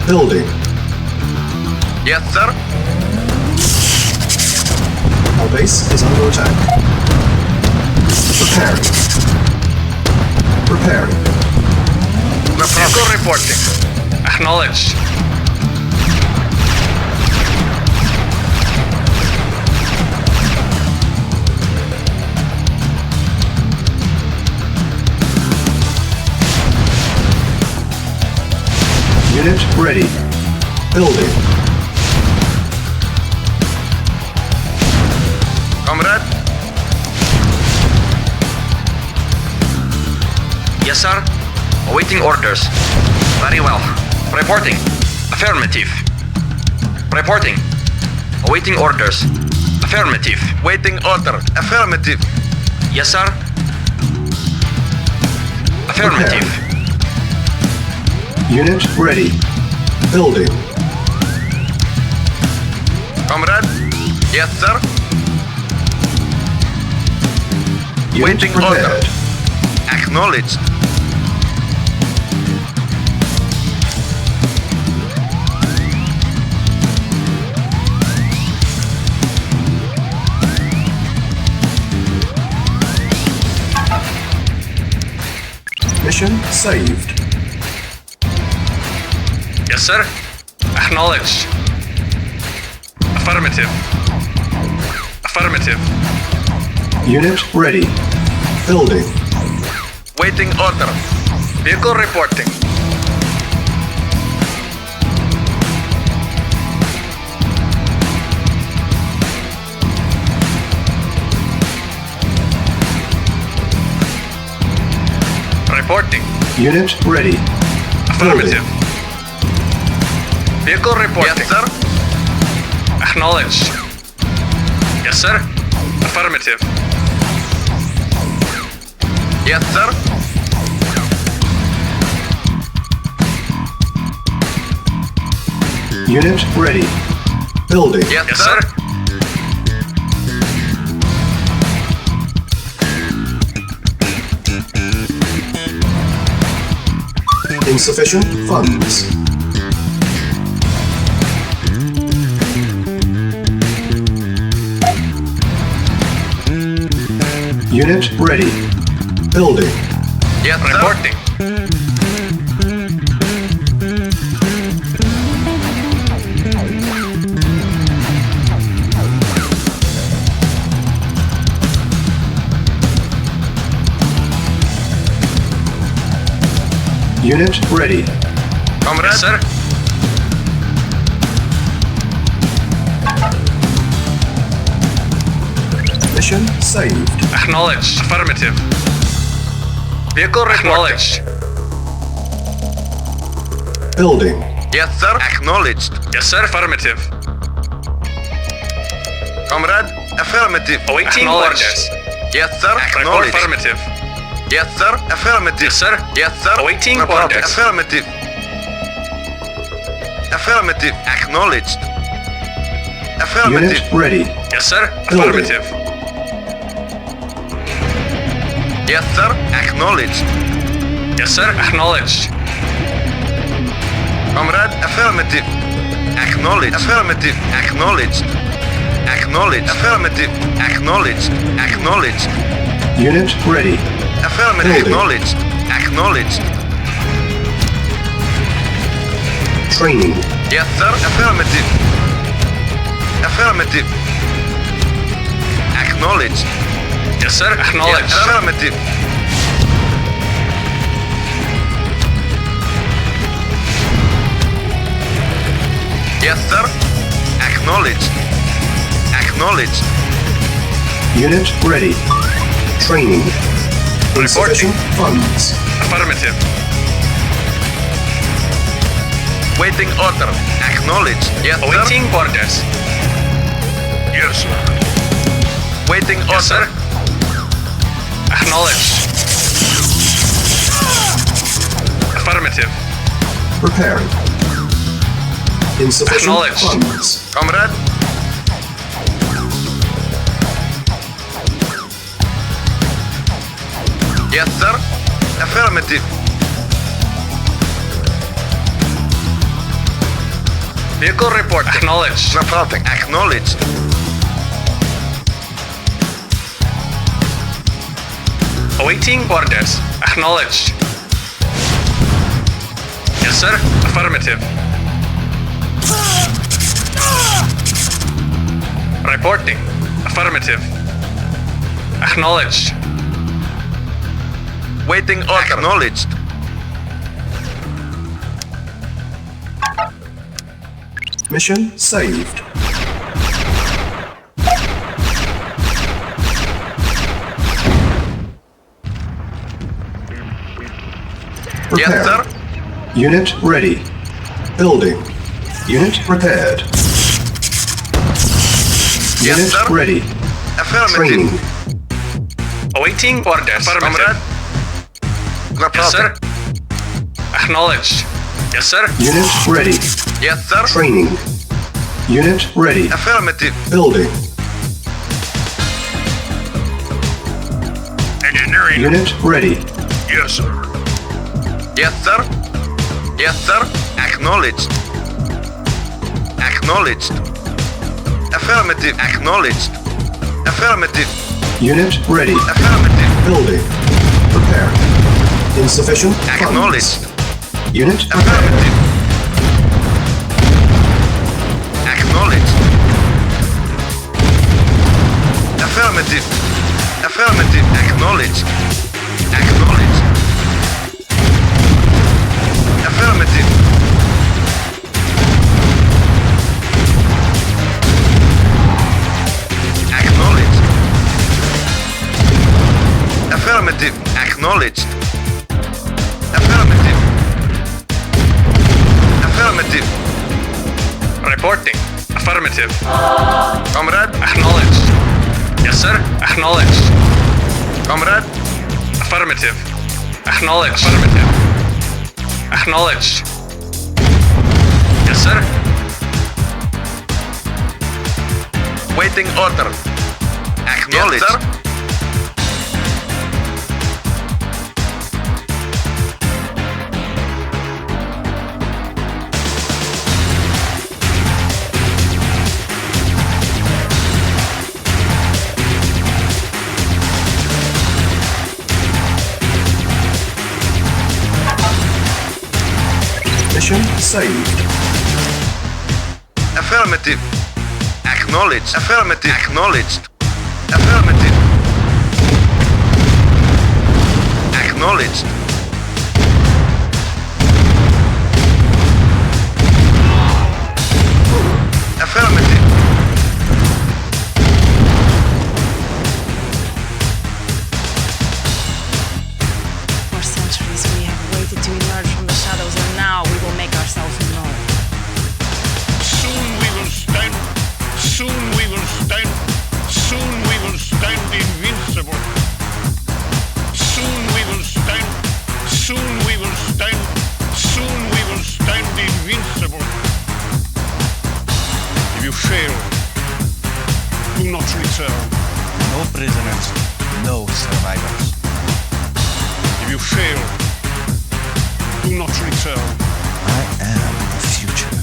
Building. Yes, sir. Our base is under attack. Preparing. Preparing. Vehicle reporting. Acknowledged. Unit ready. Building. Comrade? Yes, sir. Awaiting orders. Very well. Reporting. Affirmative. Reporting. Awaiting orders. Affirmative. Waiting order. Affirmative. Yes, sir. Affirmative. Unit ready. Building. Comrade? Yes, sir. Unit Waiting prepared. order. Acknowledged. Mission saved. Yes, sir. Acknowledged. Affirmative. Affirmative. Unit ready. Building. Waiting order. Vehicle reporting. Reporting. Unit ready. Affirmative. Vehicle reporting. Yes, sir. Acknowledged. Yes, sir. Affirmative. Yes, sir. Unit ready. Building. Yes, sir. Insufficient funds. Unit ready. Building. Yes, reporting. Unit ready. Comrade? Yes, sir. Mission saved. Acknowledged. Affirmative. Vehicle acknowledged. Building. Yes, sir. Acknowledged. Yes, sir. Affirmative. Comrade? Affirmative. Awaiting orders. Yes, sir. Acknowledged. Affirmative. Yes, sir. Affirmative. Yes, sir. Yes, sir. Awaiting orders. Affirmative. Affirmative. Acknowledged. Affirmative. Unit ready. Yes, sir. Building. Affirmative. Yes, sir. Acknowledged. Yes, sir. Acknowledged. Comrade, affirmative. Acknowledged. Affirmative. Acknowledged. Acknowledged. Affirmative. Acknowledged. Acknowledged. Unit ready. Affirmative. Building. Acknowledged. Acknowledged. Training. Yes, sir. Affirmative. Affirmative. Acknowledged. Yes, sir. Acknowledged. Yes, affirmative. Yes, sir. Acknowledged. Acknowledged. Unit ready. Training. Reporting. Insufficient funds. Affirmative. Waiting order. Acknowledged. Yes, sir. Awaiting orders. Yes, sir. Waiting order. Yes, sir. Acknowledged. Affirmative. Preparing. Insufficient Acknowledged. funds. Comrade. Yes, sir. Affirmative. Vehicle report. Acknowledged. No problem. Acknowledged. Awaiting orders. Acknowledged. Yes, sir. Affirmative. Reporting. Affirmative. Acknowledged. Waiting order. Acknowledged. Mission saved. Yes, Prepared. sir. Unit ready. Building. Unit prepared. Yes, Unit sir. ready. Affirmative. Training. Awaiting orders. Affirmative. No problem. Yes, sir. Acknowledged. Yes, sir. Unit ready. Yes, sir. Training. Unit ready. Affirmative. Building. Engineering. Unit ready. Yes, sir. Yes, sir. Yes, sir. Acknowledged. Acknowledged. Affirmative. Acknowledged. Affirmative. Unit ready. Affirmative. Building. Prepare. Insufficient Acknowledged. funds. Unit prepared. Affirmative. Acknowledged. Affirmative. Affirmative. Acknowledged. Acknowledged. Affirmative. Acknowledged. Affirmative. Acknowledged. Affirmative. Affirmative. Reporting. Affirmative. Comrade. Acknowledged. Yes, sir. Acknowledged. Comrade. Affirmative. Acknowledged. Affirmative. Acknowledged. Yes, sir. Waiting order. Acknowledged. Yes, sir. Mission saved. Affirmative. Acknowledged. Affirmative. Acknowledged. Affirmative. Acknowledged. Affirmative. For centuries we have waited to emerge from the shadows, and now we will make ourselves known. Soon we will stand. Soon we will stand. Soon we will stand invincible. Soon we will stand. Soon we will stand. Soon we will stand invincible. If you fail, do not return. No prisoners, no survivors. If you fail, do not return. I am the future.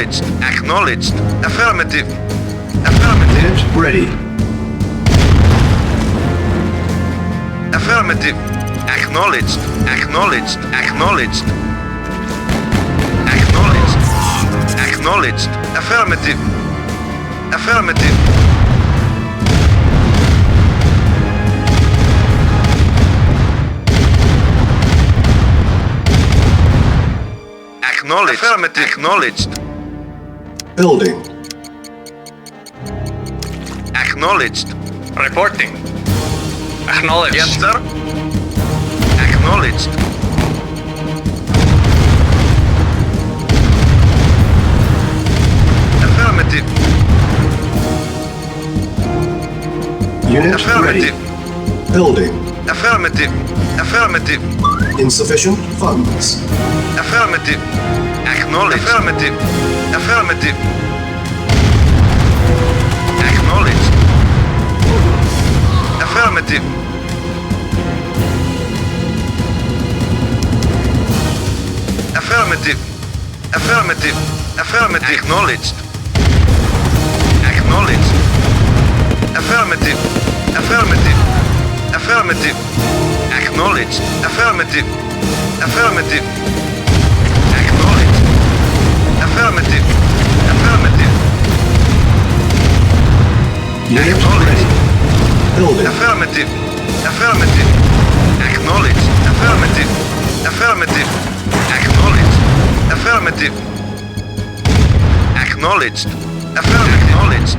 Acknowledged. Acknowledged. Affirmative. Affirmative. Unit ready. Affirmative. Acknowledged. Acknowledged. Acknowledged. Acknowledged. Acknowledged. Affirmative. Affirmative. Acknowledged. Affirmative. Acknowledged. Building. Acknowledged. Reporting. Acknowledged. Yes, sir. Acknowledged. Affirmative. Unit ready. Affirmative. Building. Affirmative. Affirmative. Insufficient funds. Affirmative. Acknowledged. Affirmative. Affirmative. Acknowledged. Affirmative. Affirmative. Affirmative. Affirmative. Acknowledged. Acknowledged. Affirmative. Affirmative. Affirmative. Acknowledged. Affirmative. Affirmative. Acknowledged. Affirmative. Affirmative. Unit ready. Building. Affirmative. Affirmative. Acknowledged. Affirmative. Affirmative. Acknowledged. Affirmative. Acknowledged. Acknowledged.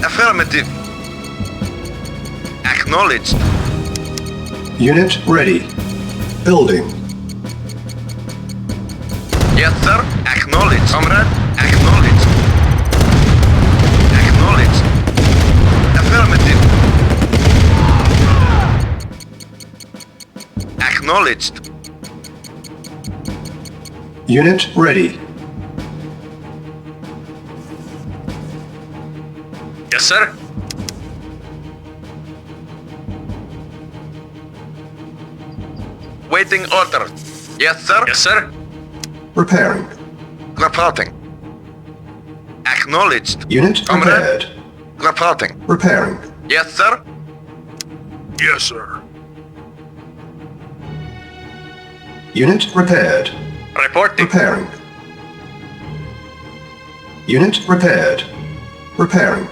Affirmative. Acknowledged. Unit ready. Building. Yes, sir. Acknowledged. Comrade. Acknowledged. Acknowledged. Affirmative. Acknowledged. Unit ready. Yes, sir. Waiting order. Yes, sir. Yes, sir. Repairing. Reporting. Acknowledged. Unit Comrade. prepared. Reporting. Repairing. Yes, sir. Yes, sir. Unit repaired. Reporting. Repairing. Unit repaired. Repairing.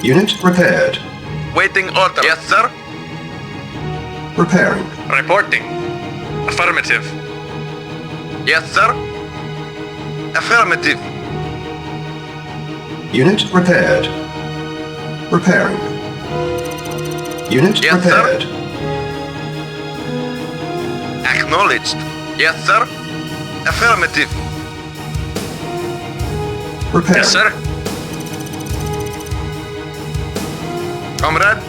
Unit repaired. Waiting order. Yes, sir. Repairing. Reporting. Affirmative. Yes, sir. Affirmative. Unit repaired. Repairing. Unit Yes, sir. repaired. Acknowledged. Yes, sir. Affirmative. Repairing. Yes, sir. Comrade.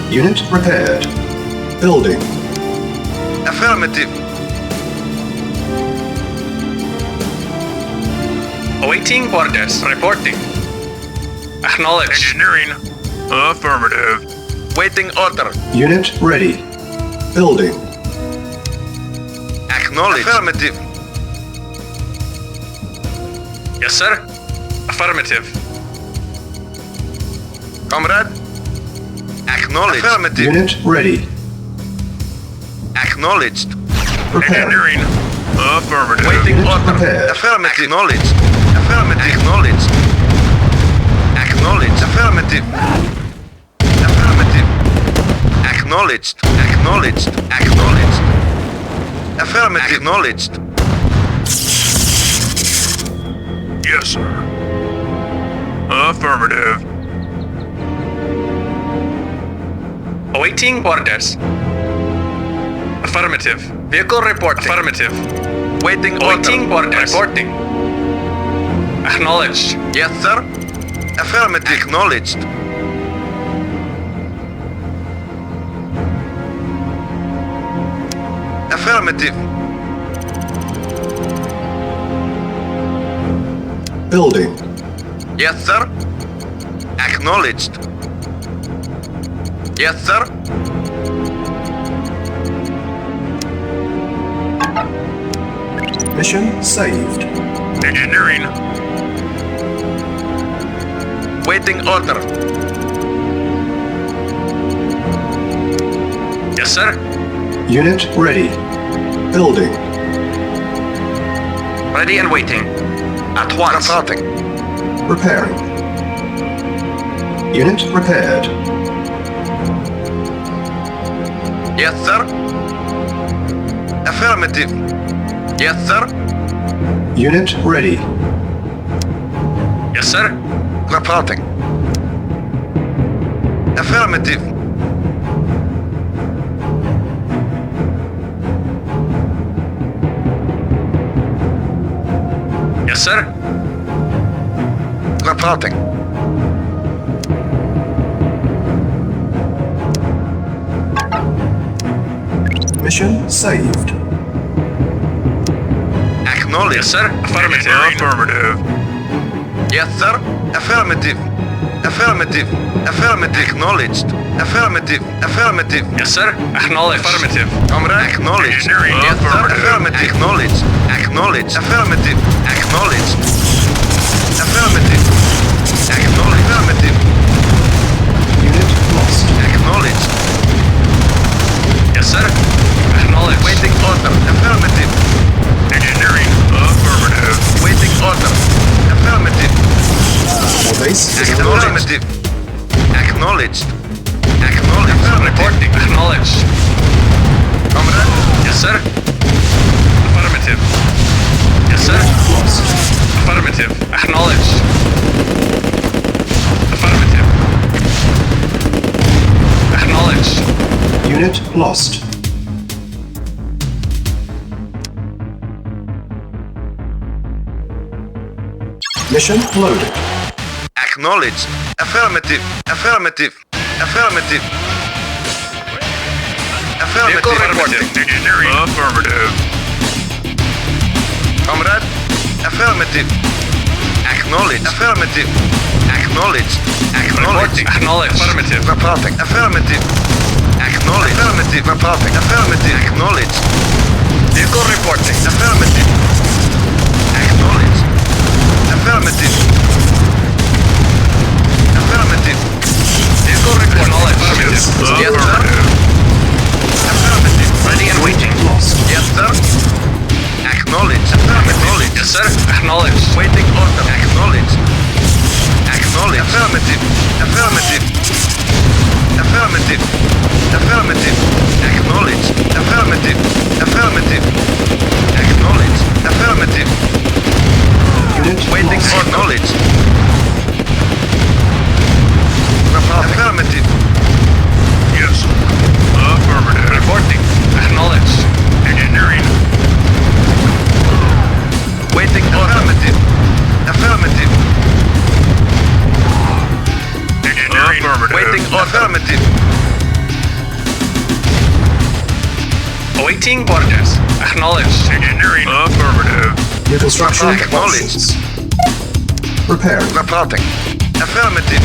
Unit repaired. Building. Affirmative. Awaiting orders. Reporting. Acknowledged. Engineering. Affirmative. Waiting order. Unit ready. Building. Acknowledged. Affirmative. Yes, sir. Affirmative. Comrade. Acknowledged. Affirmative. Unit ready. Acknowledged. Repairing. Engineering. Affirmative. Waiting Unit order. prepared. Affirmative. Acknowledged. Affirmative. Acknowledged. Acknowledged. Affirmative. Affirmative. Acknowledged. Acknowledged. Acknowledged. Affirmative. Acknowledged. Yes, sir. Affirmative. Awaiting orders. Affirmative. Vehicle reporting. Affirmative. Waiting orders. Reporting. Acknowledged. Yes, sir. Affirmative. Acknowledged. Affirmative. Building. Yes, sir. Acknowledged. Yes, sir. Mission saved. Engineering. Waiting order. Yes, sir. Unit ready. Building. Ready and waiting. At once. Reporting. Repairing. Unit repaired. Yes, sir. Affirmative. Yes, sir. Unit ready. Yes, sir. Reporting. Affirmative. Yes, sir. Reporting. Mission saved. Acknowledge. Yes, sir. Affirmative. Affirmative. Yes, sir. Affirmative. Affirmative. Affirmative. Acknowledged. Affirmative. Affirmative. Yes, sir. Acknowledged. Affirmative. Comrade. Acknowledged. Engineering. Yes, sir. Affirmative. Affirmative. Acknowledged. Acknowledged. Affirmative. Acknowledged. Affirmative. Acknowledged. Affirmative. Unit lost. Acknowledged. Yes, sir. Acknowledged. Waiting order. Affirmative. Engineering. Affirmative. Waiting order. Affirmative. Our base is under attack. Affirmative. Acknowledged. Acknowledged. Reporting. Acknowledged. Comrade. Yes, sir. Affirmative. Yes, sir. Lost. Affirmative. Acknowledged. Affirmative. Acknowledged. Unit lost. Mission loaded. Acknowledged. Affirmative. Affirmative. Affirmative. Affirmative. Reporting. Engineering. Affirmative. Comrade. Affirmative. Acknowledge. Affirmative. Acknowledge. Acknowledge. Acknowledge. Affirmative. Reporting. Affirmative. Acknowledge. Affirmative. Reporting. Affirmative. Acknowledge. Vehicle reporting. Affirmative. Acknowledge. Affirmative. Affirmative. Vehicle reporting. Affirmative. Yes, sir. Affirmative. Affirmative. Ready and waiting. Lost. Yes, sir. Acknowledge. Acknowledge. Yes, sir. Acknowledge. Waiting order. Acknowledge. Acknowledge. Affirmative. Affirmative. Affirmative. Affirmative. Acknowledge. Affirmative. Affirmative. Acknowledge. Affirmative. Unit Waiting lost. for knowledge. Affirmative. Yes. Affirmative. Reporting. Acknowledge. Engineering. Waiting order. Affirmative. Affirmative. Engineering. Affirmative. Waiting order. Affirmative. Awaiting orders. Acknowledged. Engineering. Affirmative. New construction Acknowledged. options. Repairing. Reporting. Affirmative.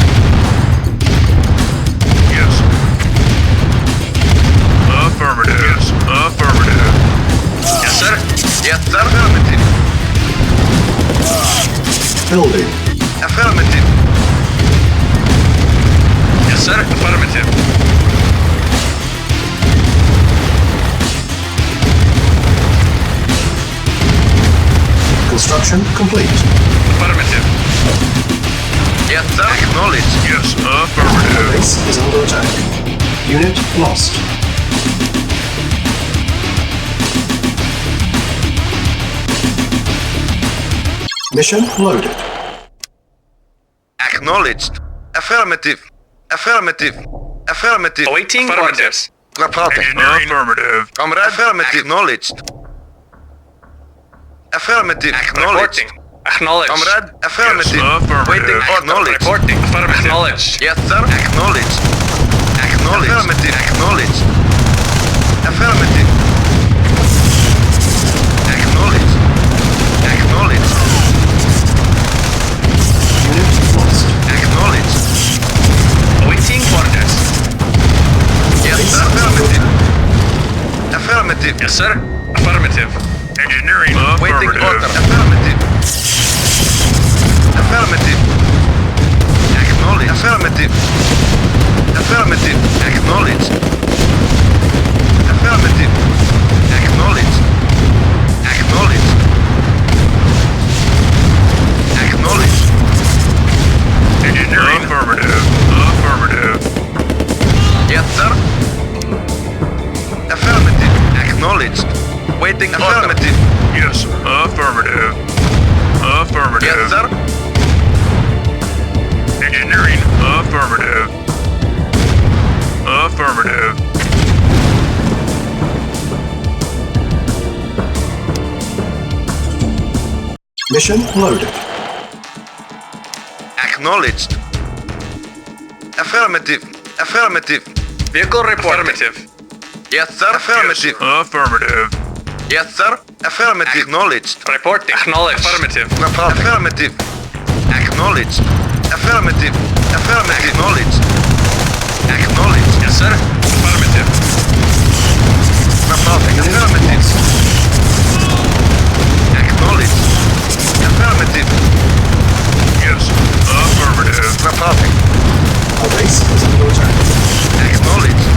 Yes. Affirmative. Yes. Affirmative. Yes, sir. Yes, sir. Affirmative. Building. Affirmative. Yes, sir. Affirmative. Construction complete. Affirmative. Yes, sir. Acknowledged. Yes. Our Affirmative. base is under attack. Unit lost. Mission loaded. Acknowledged. Affirmative. Affirmative. Affirmative. Awaiting orders. Reporting. Engineering. Affirmative. Comrade. Affirmative. Acknowledged. Affirmative. Acknowledged. Acknowledged. Comrade. Affirmative. Yes, affirmative. Waiting order. Acknowledged. Reporting. Affirmative. Acknowledged. Yes, sir. Acknowledged. Acknowledged. Affirmative. Acknowledged. Affirmative. Acknowledged. Acknowledged. Affirmative. Yes, sir. Affirmative. Engineering. Waiting order. Affirmative. Affirmative. Acknowledge. Affirmative. Affirmative. Acknowledge. Affirmative. Acknowledge. Acknowledge. Acknowledge. Engineering. Affirmative. Affirmative. Yes, sir. Affirmative. Acknowledged. Waiting affirmative. Yes, sir. Affirmative. Affirmative. Yes, sir. Engineering. Affirmative. Affirmative. Mission loaded. Acknowledged. Affirmative. Affirmative. Vehicle report. Affirmative. Yes, sir. Affirmative. Affirmative. Yes, sir. Affirmative. Acknowledged. Reporting. Acknowledged. Affirmative. No problem. Affirmative. Acknowledged. Affirmative. Affirmative. Acknowledged. Acknowledged. Yes, sir. Affirmative. No problem. Affirmative. Acknowledged. Affirmative. Yes, affirmative. No problem. Our base is under attack. Acknowledged.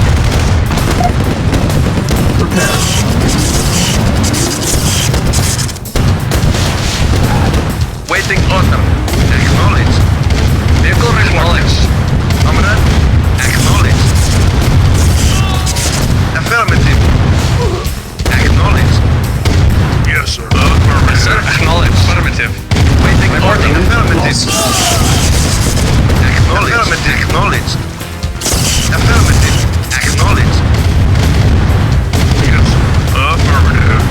Prepare. Waiting order. Acknowledged. Vehicle acknowledged. Comrade. Acknowledged. Affirmative. Acknowledged. Yes, sir. Affirmative. Sir, acknowledged. Affirmative. Waiting order. Affirmative. Acknowledged. Affirmative. Acknowledged. Affirmative. Acknowledged. Yes, affirmative.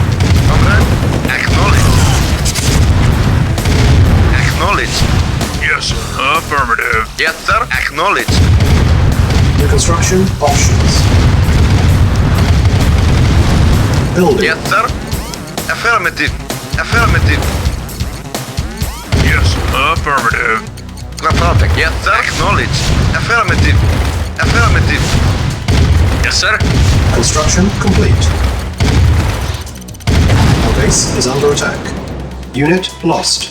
Comrade. Acknowledged. Acknowledged. Yes, sir. Affirmative. Yes, sir. Acknowledged. New construction options. Building. Yes, sir. Affirmative. Affirmative. Yes, affirmative. No problem. Yes, sir. Acknowledged. Affirmative. Affirmative. Yes, sir. Construction complete. Our base is under attack. Unit lost.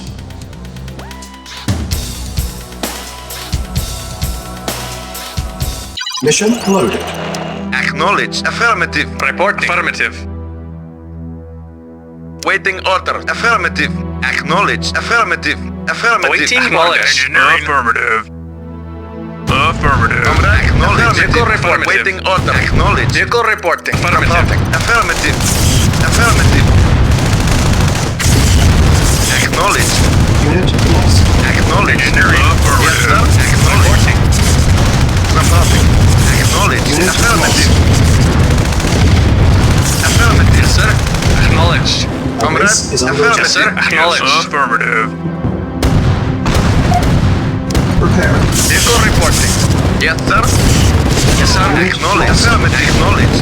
Mission loaded. Acknowledged. Affirmative. Reporting. Affirmative. Waiting order. Affirmative. Acknowledged. Affirmative. Affirmative. Waiting Acknowledged. knowledge. Affirmative. Affirmative. Comrade. Acknowledged. Vehicle affirmative. Waiting order. Acknowledged. Vehicle reporting. Affirmative. Affirmative. Affirmative. Acknowledged. Unit lost. Acknowledged. Engineering. Yes, sir. Affirmative. Acknowledged. Affirmative. Acknowledged. Unit Affirmative. Affirmative. Yes, sir. Acknowledged. Our Comrade. base is under Affirmative. Yes, sir. attack. Acknowledged. Yes, affirmative. Prepare. Vehicle reporting. Yes, sir. Yes, sir. Acknowledged. Affirmative. Acknowledged.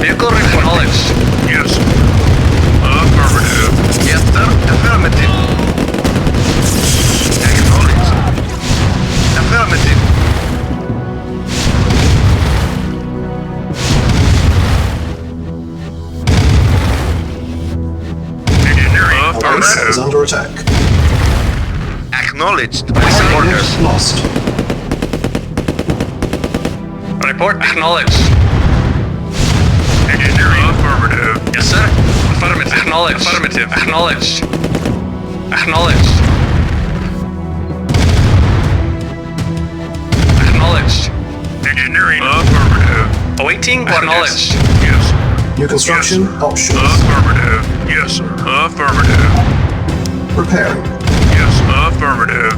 Vehicle acknowledged. Yes. Affirmative. Yes, sir. Affirmative. Acknowledged. Affirmative. Engineering. Our base is Affirmative. under attack. Acknowledged. Unit lost. Report acknowledged. Engineering. Affirmative. Yes, sir. Affirmative. Acknowledged. Affirmative. Acknowledged. Acknowledged. Acknowledged. Engineering. Affirmative. Awaiting. Acknowledged. Yes. New construction Yes, sir. options. Affirmative. Yes, sir. Affirmative. Preparing. Yes. Affirmative.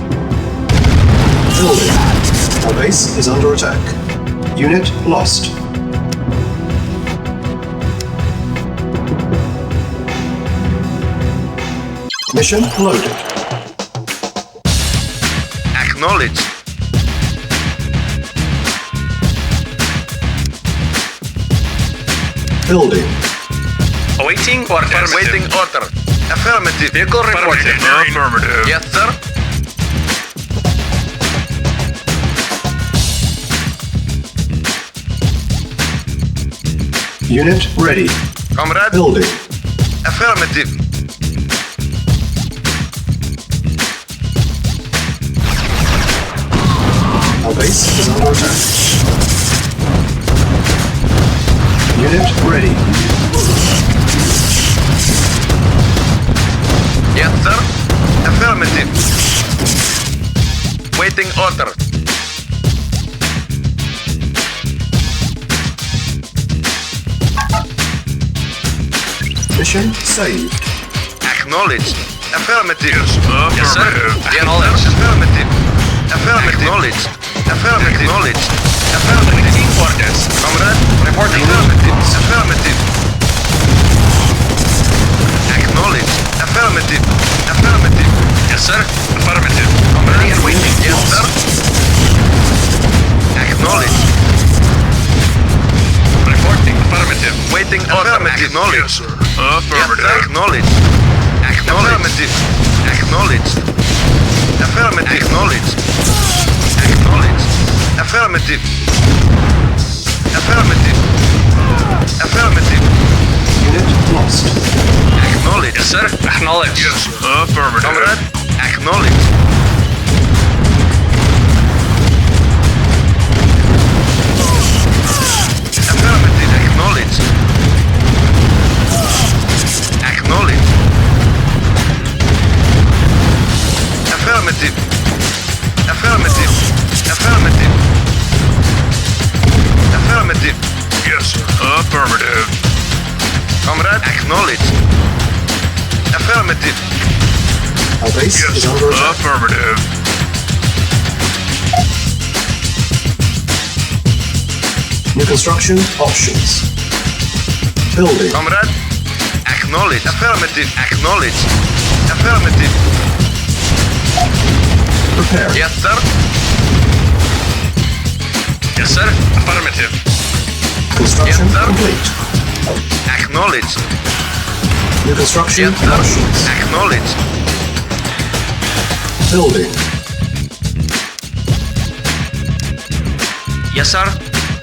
Building. Our base is under attack. Unit lost. Mission loaded. Acknowledged. Building. Awaiting order. Waiting order. Affirmative. Vehicle reporting. Affirmative. Yes, sir. Unit ready. Comrade. Building. Affirmative. Our base is under attack. Unit ready. Yes, sir. Affirmative. Waiting orders. Mission saved. Acknowledged. Affirmative. Yes, sir. Acknowledged. Affirmative. Affirmative. Acknowledged. Affirmative. Acknowledged. Affirmative. Waiting orders. Comrade. Reporting. Affirmative. Affirmative. Acknowledged. Affirmative. Affirmative. Yes, sir. Affirmative. Comrade. And waiting. Yes, sir. Acknowledged. Reporting. Affirmative. Waiting order. Acknowledged. Affirmative. Yes, acknowledged. Acknowledged. Acknowledged. Affirmative. Acknowledged. Acknowledged. Affirmative. Affirmative. Affirmative. Unit lost. Acknowledged. Yes, sir. Acknowledged. Yes, affirmative. Comrade. Acknowledged. Affirmative. Acknowledged. Acknowledged. Affirmative. Affirmative. Affirmative. Affirmative. Yes, sir. Affirmative. Comrade. Acknowledged. Affirmative. Our base Yes, is under attack. affirmative. New construction options. Building. Comrade. Acknowledged. Affirmative. Acknowledged. Affirmative. Prepare. Yes, sir. Yes, sir. Affirmative. Construction Yes, sir. complete. Acknowledged. New construction Yes, sir. options. Acknowledged. Building. Yes, sir.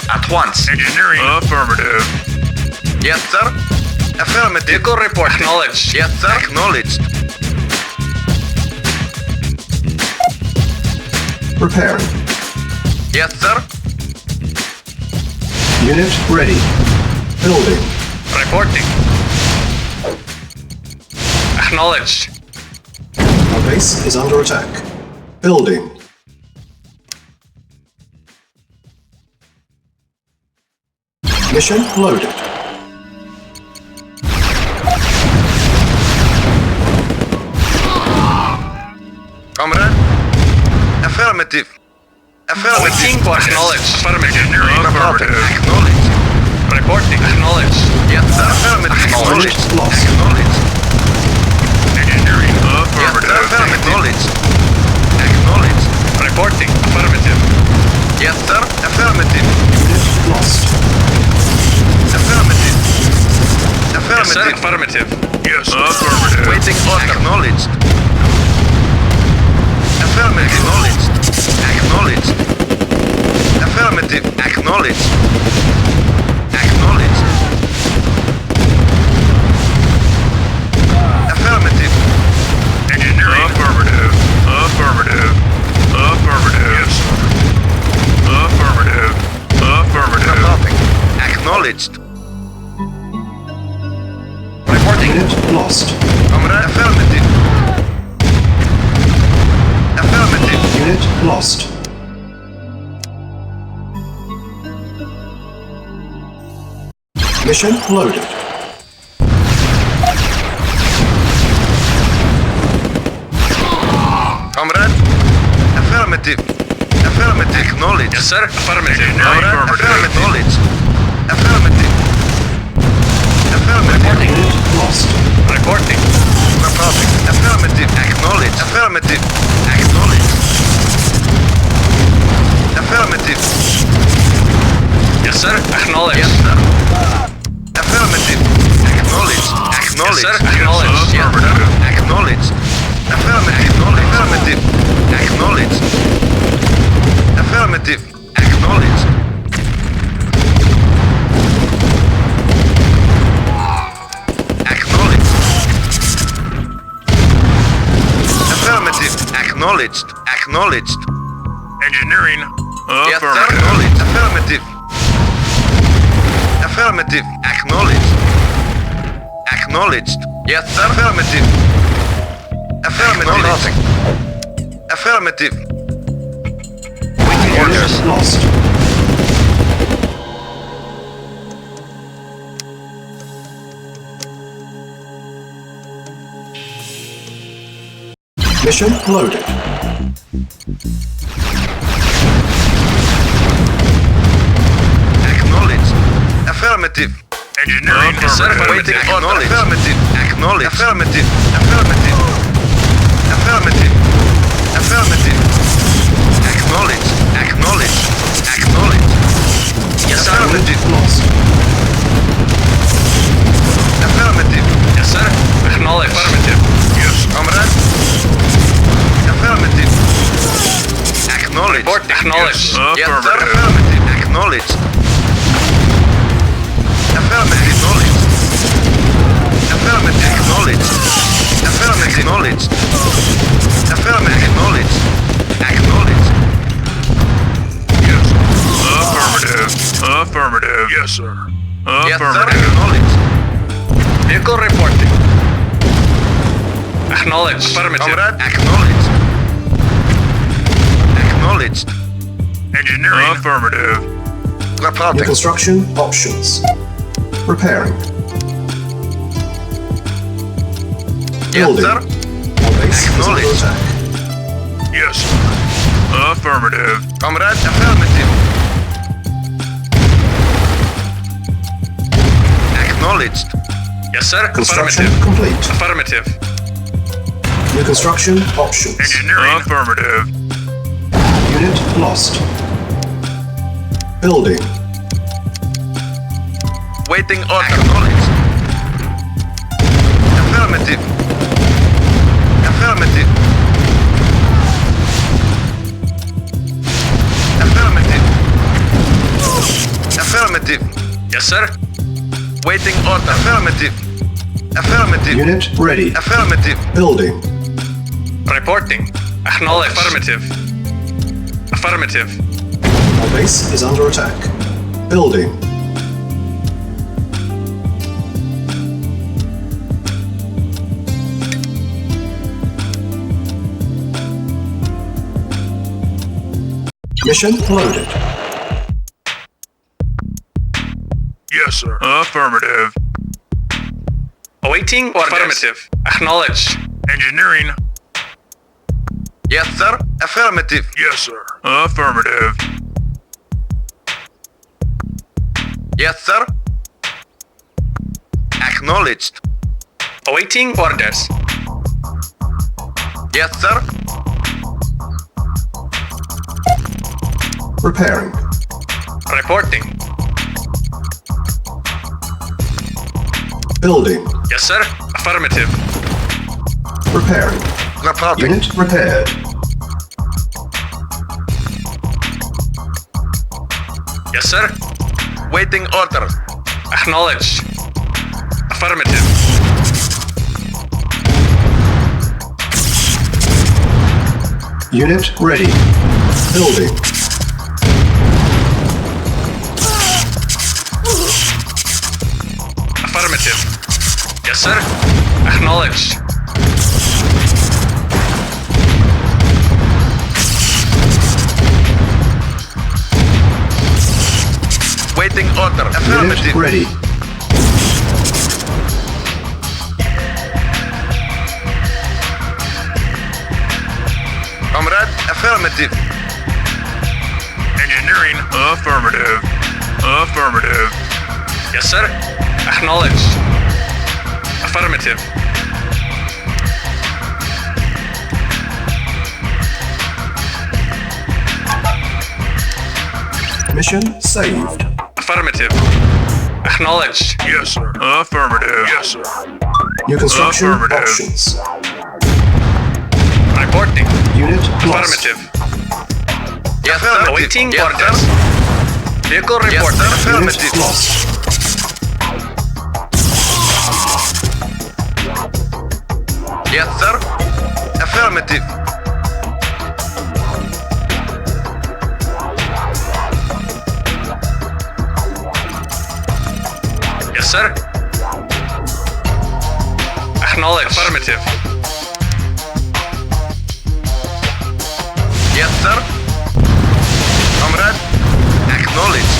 At once. Engineering. Affirmative. Yes, sir. Affirmative. Vehicle report. Acknowledged. Yes, sir. Acknowledged. Preparing. Yes, sir. Unit ready. Building. Reporting. Acknowledged. Our base is under attack. Building. Mission loaded. Comrade. Affirmative. Affirmative. Waiting for acknowledged. Affirmative. Affirmative. Affirmative. Acknowledged. Reporting. Acknowledged. Yes, sir. Affirmative. Acknowledged. Acknowledged. Lost. Acknowledged. Engineering. Yes, sir. Affirmative. Acknowledged. Acknowledged. Reporting. Affirmative. Yes, sir. Affirmative. Unit lost. Affirmative. Yes, sir. Affirmative. Affirmative. Yes, affirmative. Waiting order. Acknowledged. Affirmative. Acknowledged. Acknowledged. Affirmative. Acknowledged. Acknowledged. Affirmative. Engineering. Affirmative. Affirmative. Affirmative. Yes, sir. Affirmative. Affirmative. Reporting. Acknowledged. Reporting. Unit lost. Comrade. Affirmative. Affirmative. Unit lost. Mission loaded. Comrade. Affirmative. Affirmative. Acknowledged. Yes, sir. Affirmative. Comrade. Affirmative. Acknowledged. Affirmative. Affirmative. Reporting. Unit lost. Reporting. Reporting. Affirmative. Acknowledged. Affirmative. Acknowledged. Affirmative. Yes, sir. Acknowledged. Yes, sir. Affirmative. Acknowledged. Acknowledged. Yes, sir. Acknowledged. Yes, sir. Acknowledged. Affirmative. Acknowledged. Affirmative. Acknowledged. Acknowledged. Acknowledged. Engineering. Yes, sir. Affirmative. Affirmative. Affirmative. Acknowledged. Acknowledged. Yes, sir. Affirmative. Affirmative. Affirmative. Waiting orders. Unit lost. Mission loaded. Acknowledged. Affirmative. Engineering. Yes, sir. Waiting order. Affirmative. Acknowledged. Affirmative. Affirmative. Affirmative. Affirmative. Acknowledged. Acknowledged. Acknowledged. Yes, sir. Unit lost. Affirmative. Yes, sir. Acknowledged. Affirmative. Yes. Comrade. Affirmative. Acknowledged. Report Acknowledged. yes. Yes, sir. Affirmative. Affirmative. Acknowledged. Affirmative. Acknowledged. Affirmative. Acknowledged. Affirmative. Acknowledged. Affirmative. Acknowledged. Acknowledged. Yes. Affirmative. Affirmative. Yes, sir. Yes, sir. Affirmative. Acknowledged. Vehicle reporting. Acknowledged. Affirmative. Comrade. Acknowledged. Acknowledged. Engineering. Affirmative. New Reporting. construction options. Repairing. Yes, Building. sir. Our base is under Acknowledged. attack. Yes. Affirmative. Comrade. Affirmative. Acknowledged. Yes, sir. Construction Affirmative. complete. Affirmative. New construction options. Engineering. Affirmative. Unit lost. Building. Waiting order. Acknowledged. Affirmative. Affirmative. Affirmative. Affirmative. Yes, sir. Waiting order. Affirmative. Affirmative. Unit ready. Affirmative. Building. Reporting. Acknowledged. Affirmative. Affirmative. Our base is under attack. Building. Mission loaded. Yes, sir. Affirmative. Awaiting orders. Affirmative. Acknowledged. Engineering. Yes, sir. Affirmative. Yes, sir. Affirmative. Yes, sir. Acknowledged. Awaiting orders. Yes, sir. Repairing. Reporting. Building. Yes, sir. Affirmative. Repairing. Reporting. Unit repaired. Yes, sir. Waiting order. Acknowledged. Affirmative. Unit ready. Building. Affirmative. Yes, sir. Acknowledged. Waiting order. Unit Affirmative. ready. Comrade. Affirmative. Engineering. Affirmative. Affirmative. Yes, sir. Acknowledged. Affirmative. Mission saved. Affirmative. Acknowledged. Yes, sir. Affirmative. Yes, sir. New construction Affirmative. options. Reporting. Unit lost. Affirmative. Yes, sir. Awaiting Yes, orders. sir. Vehicle Yes, reporting. sir. Unit Affirmative. lost. Yes, sir. Affirmative. Yes, sir. Acknowledge. Affirmative. Yes, sir. Comrade, acknowledge.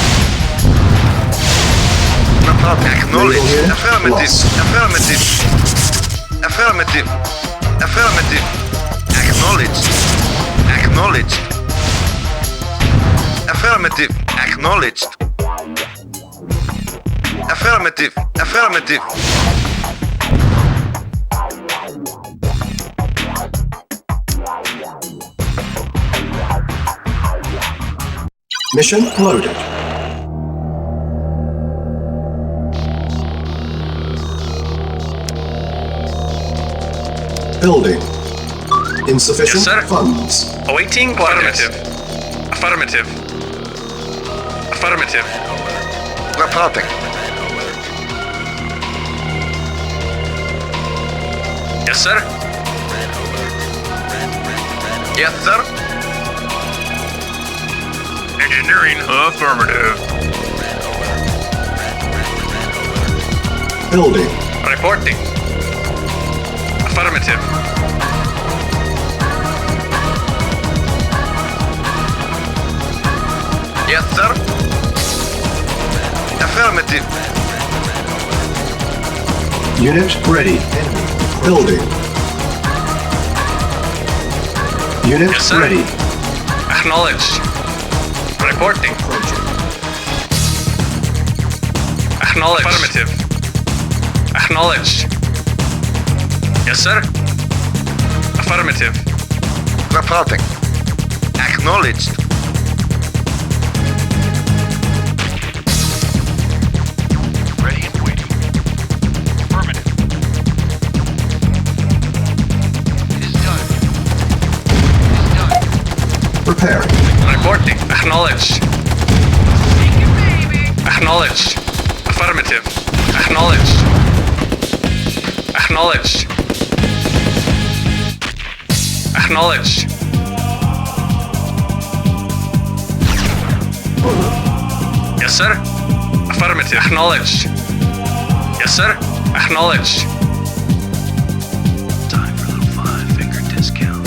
No problem. Acknowledge. Naval unit Affirmative. lost. Affirmative. Affirmative. Affirmative. Acknowledge. Acknowledged. Affirmative. Acknowledged. Affirmative. Affirmative. Mission loaded. Building. Insufficient Yes, sir. funds. Awaiting coordinates. Affirmative. Affirmative. Reporting. Yes, sir. Yes, sir. Engineering affirmative. Building. Reporting. Affirmative. Yes, sir. Affirmative. Unit ready. Building. Unit Yes, sir. ready. Acknowledged. Reporting. Acknowledged. Affirmative. Acknowledged. Yes, sir. Affirmative. Reporting. Acknowledged. Ready and waiting. Affirmative. It is done. It is done. Preparing. Reporting. Acknowledged. Acknowledged. Affirmative. Acknowledged. Acknowledged. Acknowledged. Yes, sir. Affirmative. Acknowledged. Yes, sir. Acknowledged. Time for a little five-finger discount.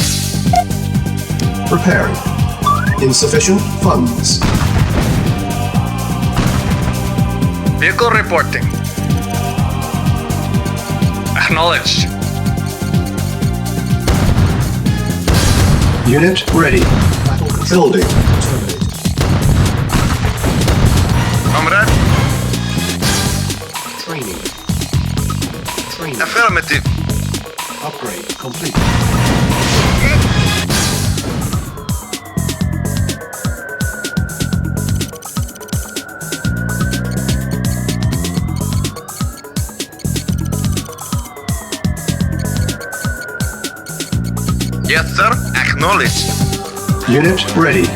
Preparing. Insufficient funds. Vehicle reporting. Acknowledged. Unit ready. Building. Terminated. Comrade. Training. Training. Affirmative. Upgrade complete. Yes, sir. Acknowledged. Unit ready.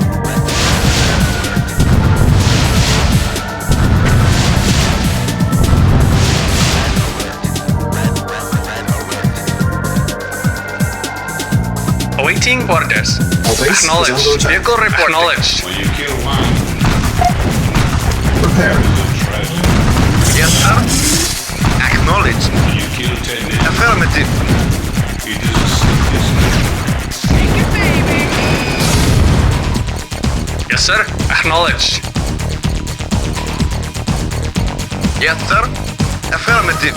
Awaiting orders. Our base is Acknowledged. under attack. Vehicle report. Acknowledged. Will you kill mine? Preparing. Yes, sir. Acknowledged. Will you kill Ted Ned? Affirmative. It is a sickness. Yes, sir. Acknowledged. Yes, sir. Affirmative.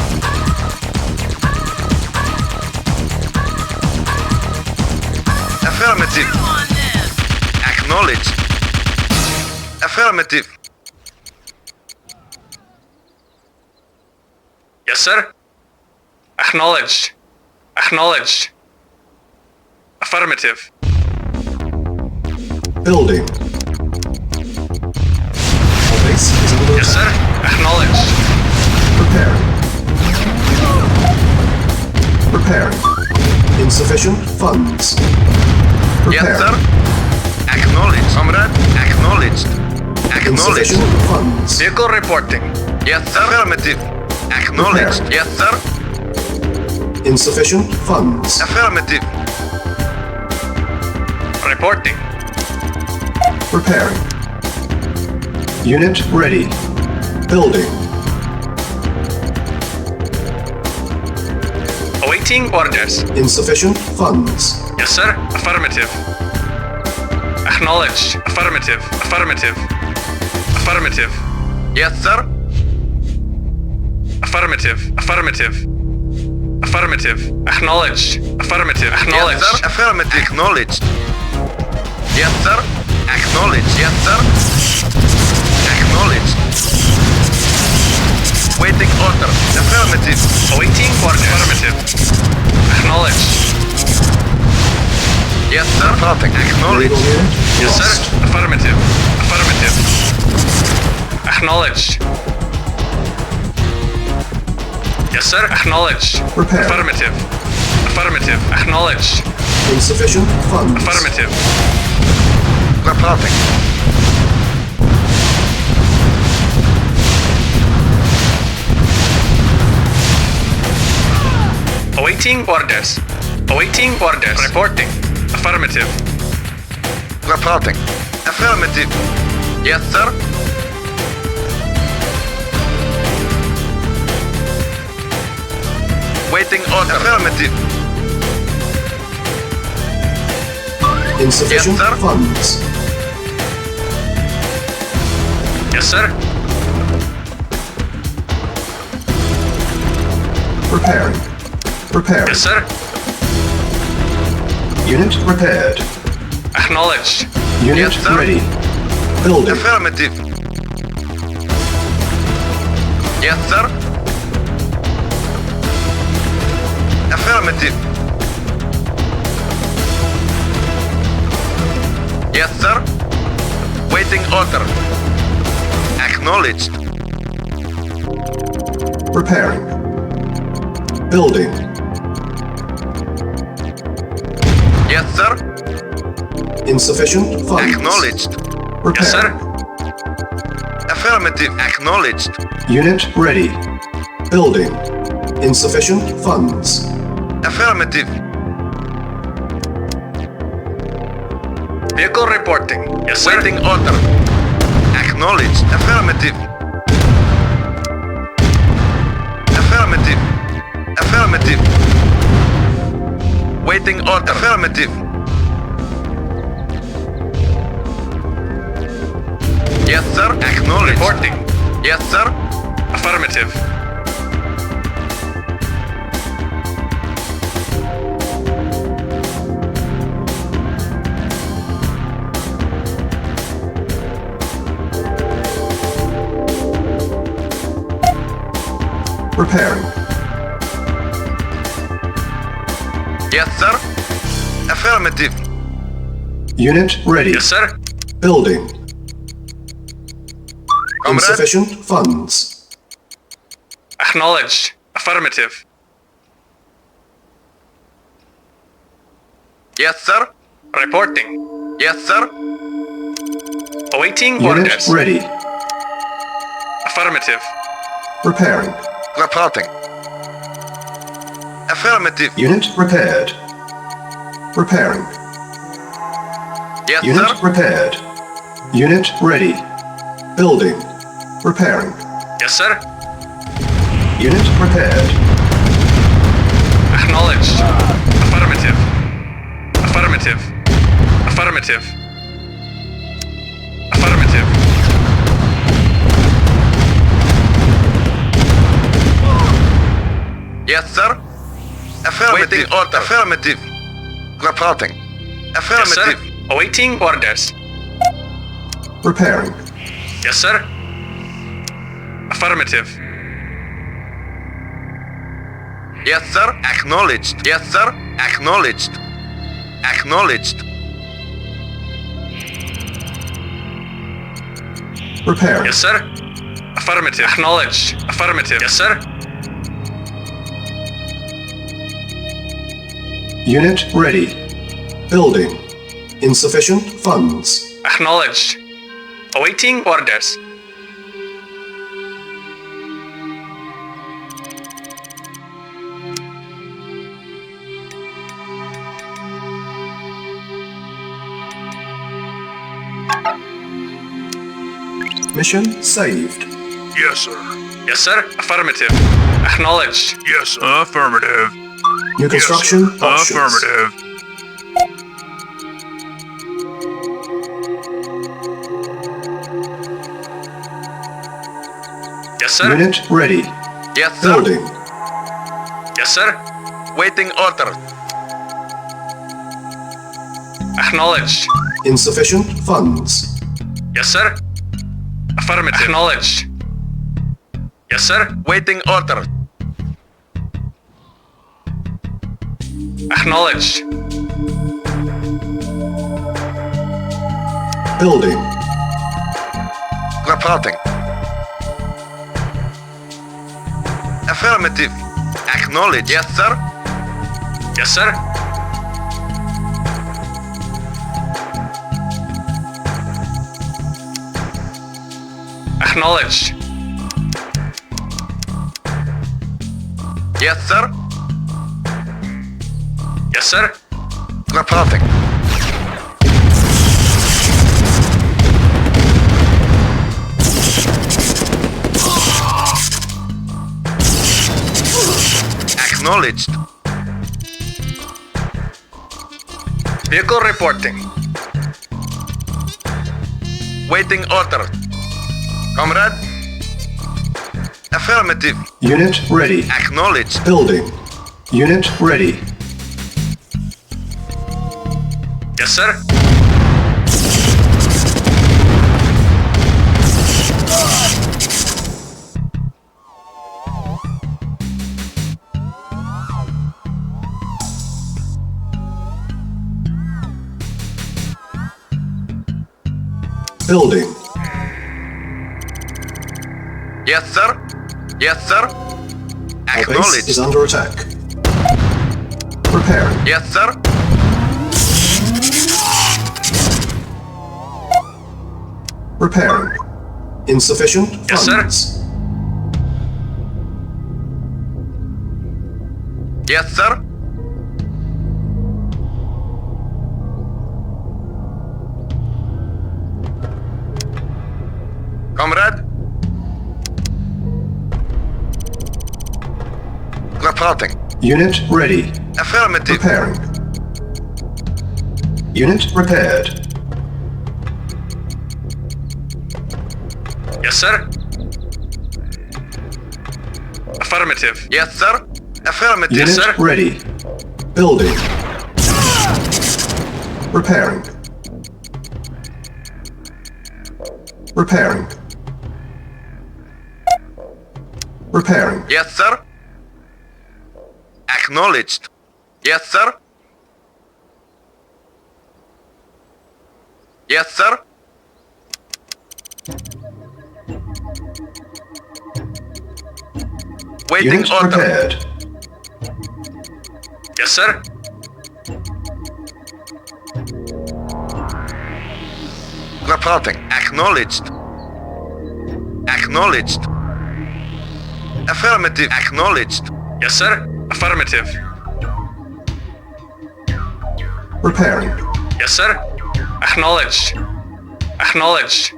Affirmative. Acknowledged. Affirmative. Yes, sir. Acknowledged. Acknowledged. Affirmative. Building. Our base is under Yes, sir. attack. Acknowledged. Preparing. Preparing. Insufficient funds. Yes, Preparing. sir. Acknowledged. Comrade. Acknowledged. Acknowledged. Insufficient funds. Vehicle reporting. Yes, sir. Affirmative. Acknowledged. Prepared. Yes, sir. Insufficient funds. Affirmative. Reporting. Preparing. Unit ready. Building. Awaiting orders. Insufficient funds. Yes, sir. Affirmative. Acknowledged. Affirmative. Affirmative. Affirmative. Yes, sir. Affirmative. Affirmative. Affirmative. Acknowledged. Affirmative. Yes, Acknowledged. sir. Affirmative. Acknowledged. Yes, sir. Acknowledged. Yes, sir. Acknowledged. Waiting order. Affirmative. Awaiting orders. Affirmative. Acknowledged. Yes, sir. Perfect. Naval Acknowledged. unit Yes, sir. lost. Affirmative. Affirmative. Acknowledged. Yes, sir. Acknowledged. Repair. Affirmative. Affirmative. Acknowledged. Insufficient funds. Affirmative. Perfect. Awaiting orders. Awaiting orders. Reporting. Affirmative. Reporting. Affirmative. Yes, sir. Waiting order. Affirmative. Insufficient Yes, sir. funds. Yes, sir. Preparing. Preparing. Yes, sir. Unit repaired. Acknowledged. Unit Yes, sir. ready. Building. Affirmative. Yes, sir. Affirmative. Yes, sir. Waiting order. Acknowledged. Preparing. Building. Yes, sir. Insufficient funds. Acknowledged. Repair. Yes, sir. Affirmative. Acknowledged. Unit ready. Building. Insufficient funds. Affirmative. Vehicle reporting. Yes, sir. Waiting order. Acknowledged. Affirmative. Affirmative. Affirmative. Waiting order. Affirmative. Yes, sir. Acknowledged. Reporting. Yes, sir. Affirmative. Preparing. Yes, sir. Affirmative. Unit ready. Yes, sir. Building. Comrade. Insufficient funds. Acknowledged. Affirmative. Yes, sir. Reporting. Yes, sir. Awaiting Unit orders. ready. Affirmative. Preparing. Reporting. Affirmative. Unit repaired. Repairing. Yes, Unit sir. repaired. Unit ready. Building. Repairing. Yes, sir. Unit repaired. Acknowledged. Affirmative. Affirmative. Affirmative. Affirmative. Yes, sir. Affirmative. Waiting order. Affirmative. Reporting. Yes, sir. Affirmative. Awaiting orders. Repairing. Yes, sir. Affirmative. Yes, sir. Acknowledged. Yes, sir. Acknowledged. Acknowledged. Repairing. Yes, sir. Affirmative. Acknowledged. Affirmative. Yes, sir. Unit ready. Building. Insufficient funds. Acknowledged. Awaiting orders. Mission saved. Yes, sir. Yes, sir. Affirmative. Acknowledged. Yes, sir. Affirmative. New construction options. Affirmative. Yes, sir. Unit ready. Yes, sir. Building. Yes, sir. Waiting order. Acknowledged. Insufficient funds. Yes, sir. Affirmative. Acknowledged. Yes, sir. Waiting order. Acknowledged. Building. Reporting. Affirmative. Acknowledge. Yes, sir. Yes, sir. Acknowledged. Yes, sir. Yes, sir. Reporting. Acknowledged. Vehicle reporting. Waiting order. Comrade. Affirmative. Unit ready. Acknowledged. Building. Unit ready. Yes, sir. Building. Yes, sir. Yes, sir. Our base is Acknowledged. under attack. Preparing. Yes, sir. Repairing. Insufficient Yes, sir. funds. Yes, sir. Comrade. Reporting. Unit ready. Affirmative. Preparing. Unit repaired. Yes, sir. Affirmative. Yes, sir. Affirmative. Unit sir. ready. Building. Repairing. Repairing. Repairing. Yes, sir. Acknowledged. Yes, sir. Yes, sir. Waiting Unit order. repaired. Yes, sir. Reporting. Acknowledged. Acknowledged. Affirmative. Acknowledged. Yes, sir. Affirmative. Repairing. Yes, sir. Acknowledged. Acknowledged.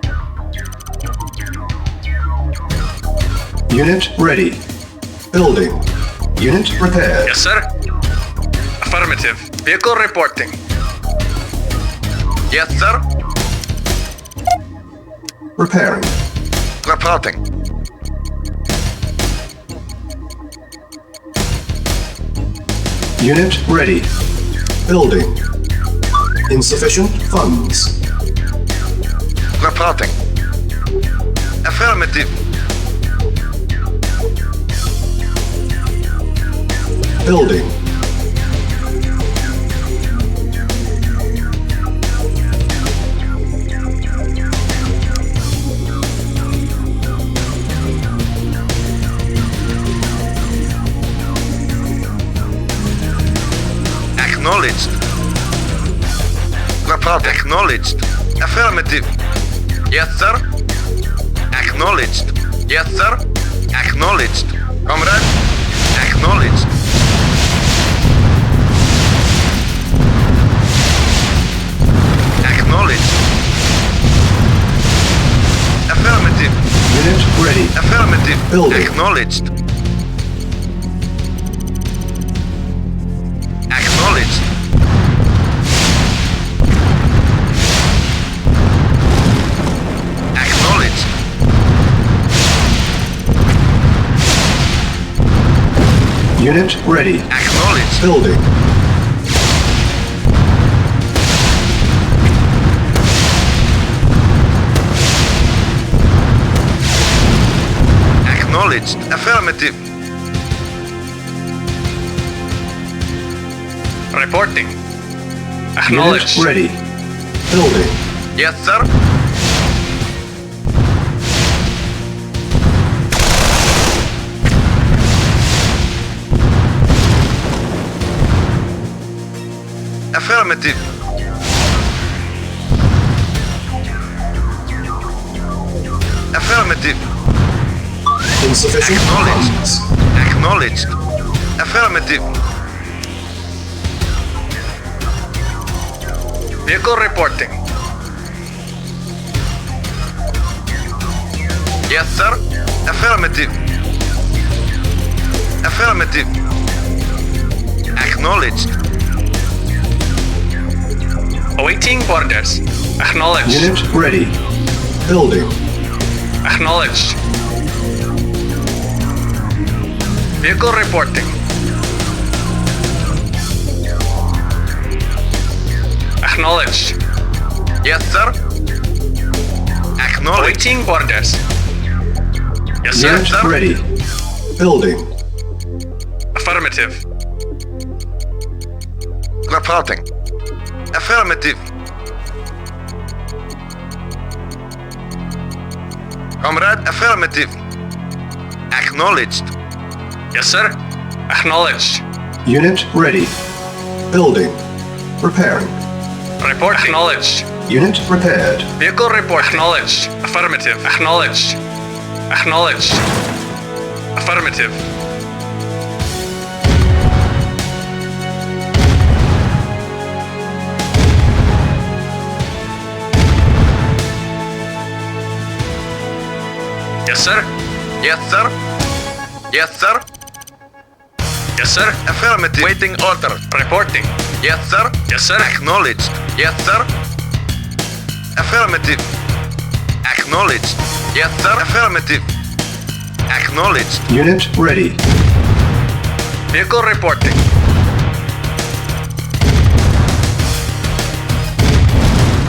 Unit ready. Building. Unit repaired. Yes, sir. Affirmative. Vehicle reporting. Yes, sir. Repairing. Reporting. Unit ready. Building. Insufficient funds. Reporting. Affirmative. Building. Acknowledged. Report. Acknowledged. Affirmative. Yes, sir. Acknowledged. Yes, sir. Acknowledged. Comrade. Acknowledged. Acknowledged. Affirmative. Unit ready. Affirmative. Building. Acknowledged. Unit ready. Acknowledged. Building. Acknowledged. Affirmative. Reporting. Unit Acknowledged. ready. Building. Yes, sir. Affirmative. Affirmative. Insufficient funds. Acknowledged. Affirmative. Vehicle reporting. Yes, sir. Affirmative. Affirmative. Acknowledged. Awaiting orders. Acknowledged. Unit ready. Building. Acknowledged. Vehicle reporting. Acknowledged. Yes, sir. Acknowledged. Awaiting orders. Yes, sir. Unit sir. ready. Building. Affirmative. Reporting. Affirmative. Comrade, affirmative. Acknowledged. Yes, sir. Acknowledged. Unit ready. Building. Repairing. Report acknowledged. Unit repaired. Vehicle report acknowledged. Affirmative. Acknowledged. Acknowledged. Affirmative. Yes, sir. Yes, sir. Yes, sir. Yes, sir. Affirmative. Waiting order. Reporting. Yes, sir. Yes, sir. Acknowledged. Yes, sir. Affirmative. Acknowledged. Yes, sir. Affirmative. Acknowledged. Unit ready. Vehicle reporting.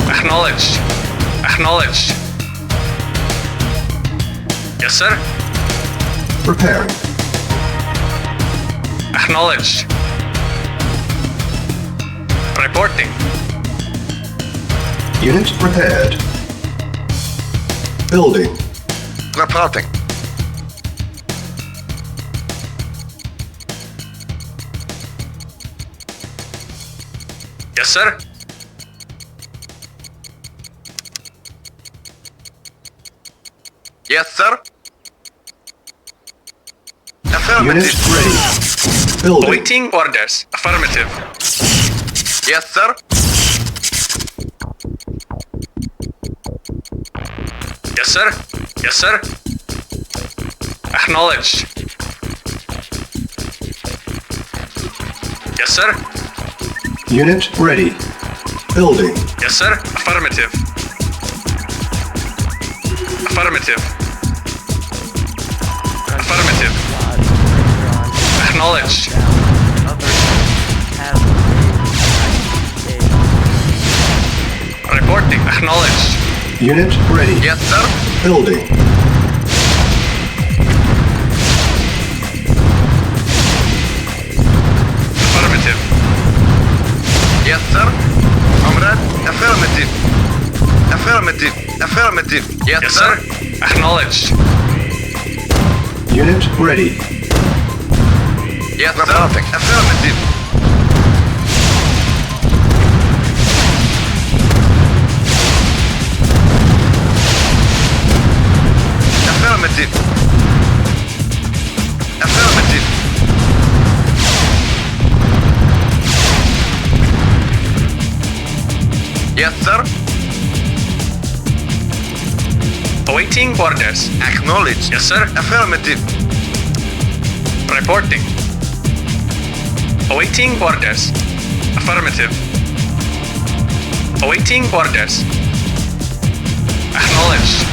Acknowledged. Acknowledged. Yes, sir. Repairing. Acknowledged. Reporting. Unit repaired. Building. Reporting. Yes, sir. Yes, sir. Unit Affirmative. ready. Building. Awaiting orders. Affirmative. Yes, sir. Yes, sir. Yes, sir. Acknowledged. Yes, sir. Unit ready. Building. Yes, sir. Affirmative. Affirmative. Affirmative. Acknowledged. Reporting. Acknowledged. Unit ready. Yes, sir. Building. Affirmative. Yes, sir. Comrade, affirmative. Affirmative. Affirmative. Yes, Yes, sir. sir. Acknowledged. Unit ready. Yes, sir. Affirmative. Affirmative. Affirmative. Yes, sir. Awaiting orders. Acknowledged. Yes, sir. Affirmative. Reporting. Awaiting orders. Affirmative. Awaiting orders. Acknowledged.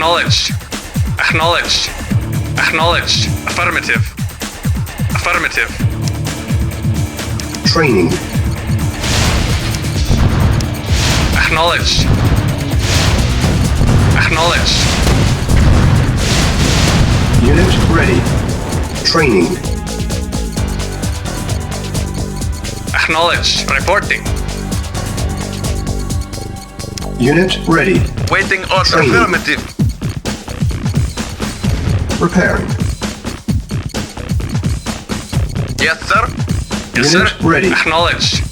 Acknowledged. Acknowledged. Acknowledged. Affirmative. Affirmative. Training. Acknowledged. Acknowledged. Unit ready. Training. Acknowledged. Reporting. Unit ready. Waiting order. Training. Affirmative. Repairing. Yes, sir. Yes, sir. Unit ready. Acknowledged.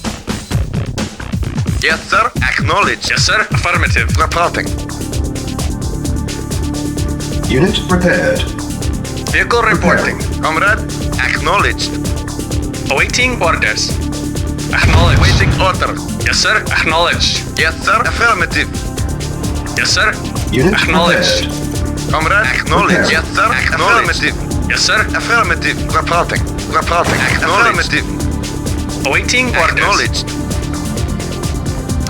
Yes, sir. Acknowledged. Yes, sir. Affirmative. Reporting. Unit prepared. Vehicle reporting. Comrade. Acknowledged. Awaiting orders. Acknowledged. Waiting order. Yes, sir. Acknowledged. Yes, sir. Affirmative. Yes, sir. Unit Acknowledged. prepared. Comrade. Acknowledged. Prepare. Yes, sir. Affirmative. Yes, sir. Affirmative. Reporting. Reporting. Affirmative. Awaiting orders. Acknowledged.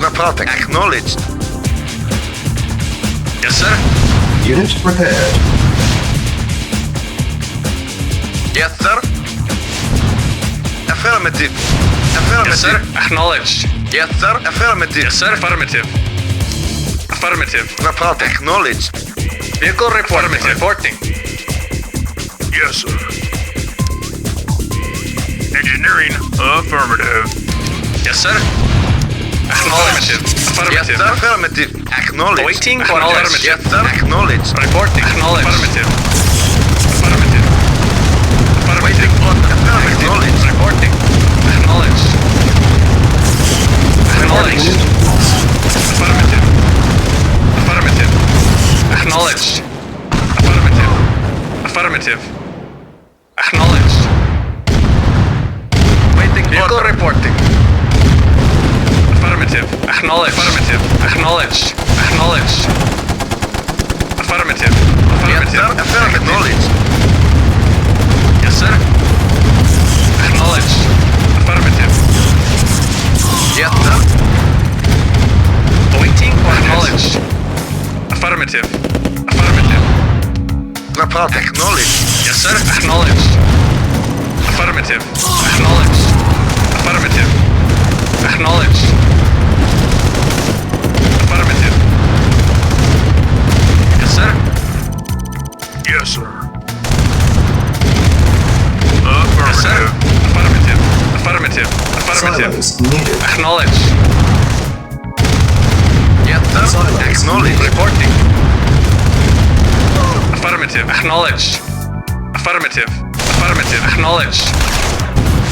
Reporting. Acknowledged. Yes, sir. Unit prepared. Yes, sir. Affirmative. Yes, sir. Affirmative. Acknowledged. Yes, sir. Affirmative. Yes, sir. Affirmative. Affirmative. Report. Acknowledged. Vehicle reporting. Yes, sir. Engineering. Affirmative. Yes, sir. Acknowledged. Yes, Affirmative. sir. Affirmative. Acknowledged. Awaiting Acknowledged. orders. Yes, sir. Acknowledged. Reporting. Acknowledged. Affirmative. Affirmative. Waiting Affirmative. order. Affirmative. Acknowledged. Reporting. Acknowledged. Acknowledged. Affirmative. Affirmative. Acknowledged. Affirmative. Affirmative. Acknowledged. Waiting Vehicle order. reporting. Affirmative. Acknowledged. Affirmative. Acknowledged. Acknowledged. Affirmative. Yes, sir. Affirmative. Acknowledged. Yes, sir. Acknowledged. Affirmative. Yes, sir. Awaiting acknowledged. Affirmative. Affirmative. Report. Acknowledged. Yes, sir. Acknowledged. Affirmative. Acknowledged. Affirmative. Acknowledged. Affirmative. Yes, sir. Yes, sir. Yes, sir. Affirmative. Affirmative. Affirmative. Affirmative. Silos needed. Acknowledged. Yes, sir. Silence. Acknowledged. Reporting. Affirmative. Acknowledged. Affirmative. Affirmative. Acknowledged.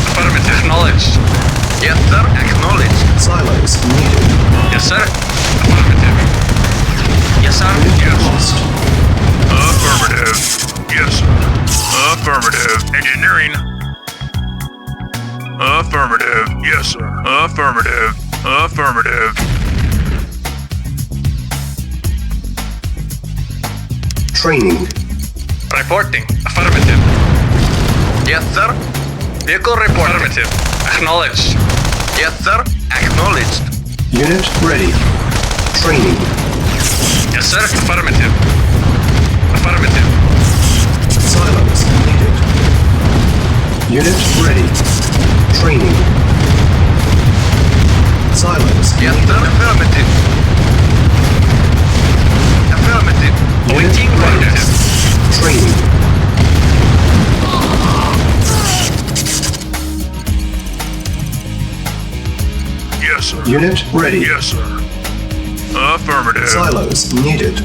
Affirmative. Acknowledged. Yes, sir. Acknowledged. Silos needed. Yes, sir. Affirmative. Yes, sir. Unit lost. Affirmative. Yes, sir. Affirmative. Engineering. Affirmative. Yes, sir. Affirmative. Affirmative. Training. Reporting. Affirmative. Yes, sir. Vehicle report. Affirmative. Acknowledged. Yes, sir. Acknowledged. Unit ready. Training. Yes, sir. Affirmative. Affirmative. Silos needed. Unit ready. Training. Silos Yes, needed. sir. Affirmative. Affirmative. Awaiting Unit ready. orders. Training. Yes, sir. Unit ready. Yes, sir. Affirmative. Silos needed.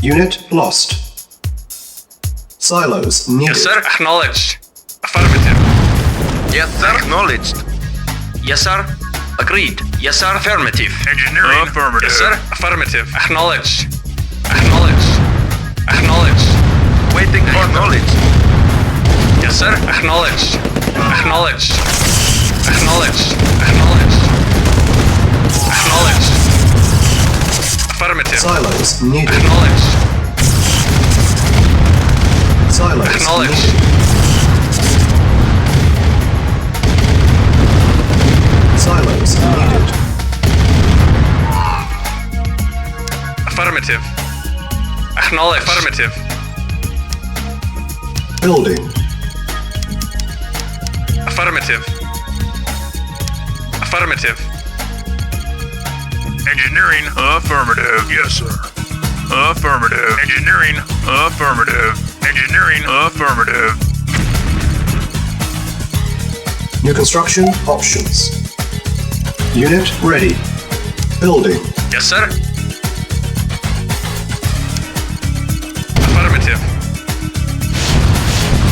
Unit lost. Silos needed. Yes, sir. Acknowledged. Affirmative. Yes, sir. Acknowledged. Yes, sir. Agreed. Yes, sir. Affirmative. Engineering. Affirmative. Yes, sir. Affirmative. Acknowledged. Acknowledged. Acknowledged. Waiting for knowledge. Yes, sir. Acknowledged. Acknowledged. Acknowledged. Acknowledged. Acknowledged. Affirmative. Silos needed. Acknowledged. Silos Acknowledged. needed. Silos needed. Affirmative. Acknowledge. Affirmative. Building. Affirmative. Affirmative. Engineering, affirmative. Yes, sir. Affirmative. Engineering, affirmative. Engineering, affirmative. New construction options. Unit ready. Building. Yes, sir. Affirmative.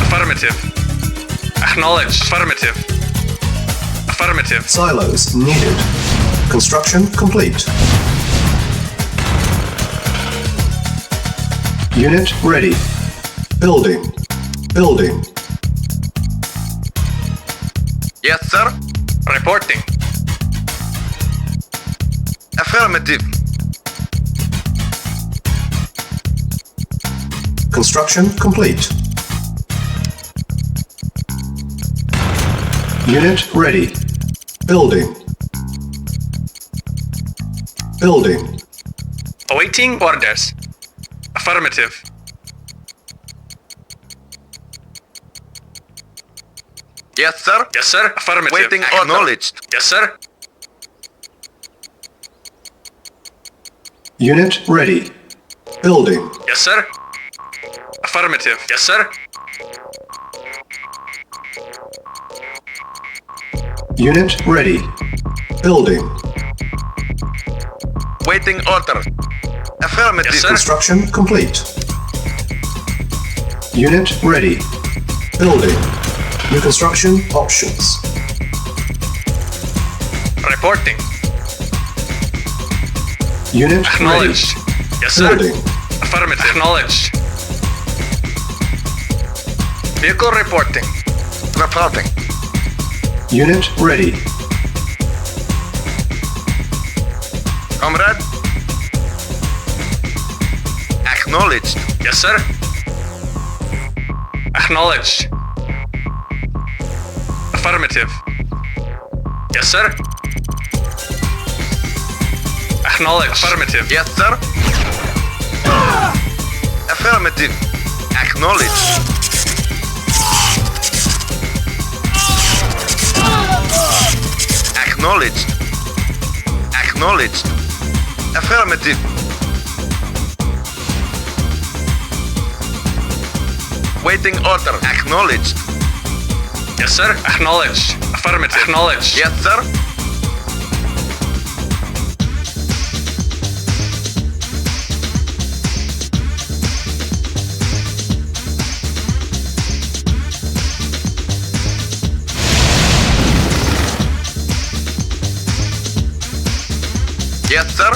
Affirmative. Acknowledge. Affirmative. Affirmative. Silos needed. Construction complete. Unit ready. Building. Building. Yes, sir. Reporting. Affirmative. Construction complete. Unit ready. Building. Building. Awaiting orders. Affirmative. Yes, sir. Yes, sir. Affirmative. Waiting order. Acknowledged. Yes, sir. Unit ready. Building. Yes, sir. Affirmative. Yes, sir. Unit ready. Building. Waiting order. Affirmative. Yes, sir. Construction complete. Unit ready. Building. New construction options. Reporting. Unit ready. Acknowledge. Yes, sir. Building. Affirmative. Acknowledge. Vehicle reporting. Reporting. Unit ready. Comrade. Acknowledged. Yes, sir. Acknowledge. Affirmative. Yes, sir. Acknowledge. Affirmative. Yes, sir. Affirmative. Acknowledged. Acknowledged. Acknowledged. Affirmative. Waiting order. Acknowledged. Yes, sir. Acknowledge. Affirmative. Acknowledge. Yes, sir. Yes, sir.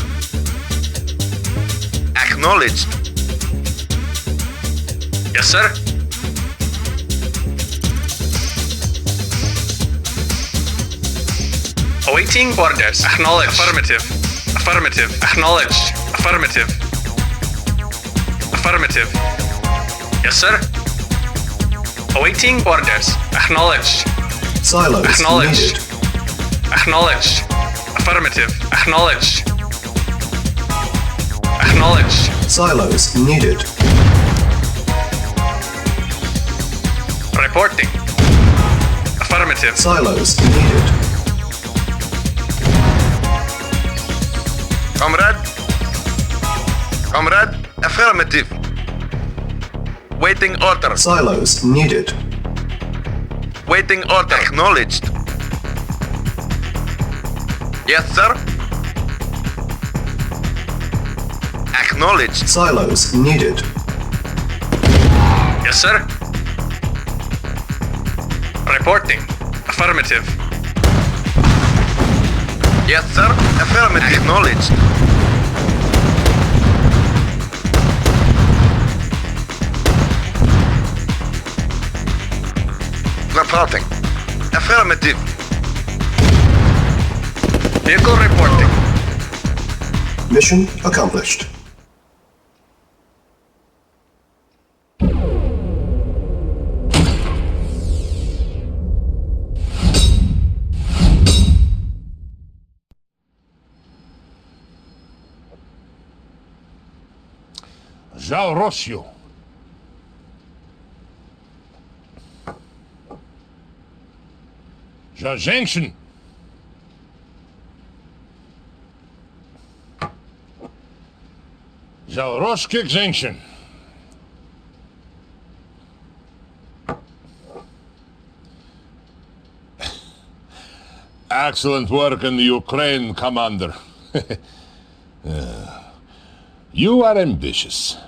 Acknowledged. Yes, sir. Awaiting orders. Acknowledge. Affirmative. Affirmative. Acknowledge. Affirmative. Affirmative. Yes, sir. Awaiting orders. Acknowledge. Silos Acknowledge. needed. Acknowledge. Affirmative. Acknowledge. Acknowledge. Silos needed. Reporting. Affirmative. Silos needed. Comrade. Comrade. Affirmative. Waiting order. Silos needed. Waiting order. Acknowledged. Yes, sir. Acknowledged. Silos needed. Yes, sir. Reporting. Affirmative. Yes, sir. Affirmative. Acknowledged. Reporting. Affirmative. Vehicle reporting. Mission accomplished. Žal Rosiju. Žal Ženšin. Žal Roškik Ženšin. Excellent work in the Ukraine, Commander. You are ambitious.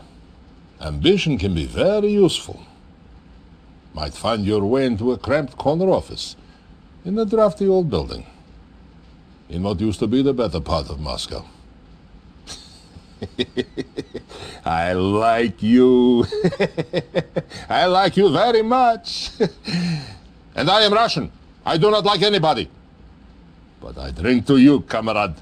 Ambition can be very useful. Might find your way into a cramped corner office in a drafty old building in what used to be the better part of Moscow. I like you. I like you very much. And I am Russian. I do not like anybody. But I drink to you, comrade.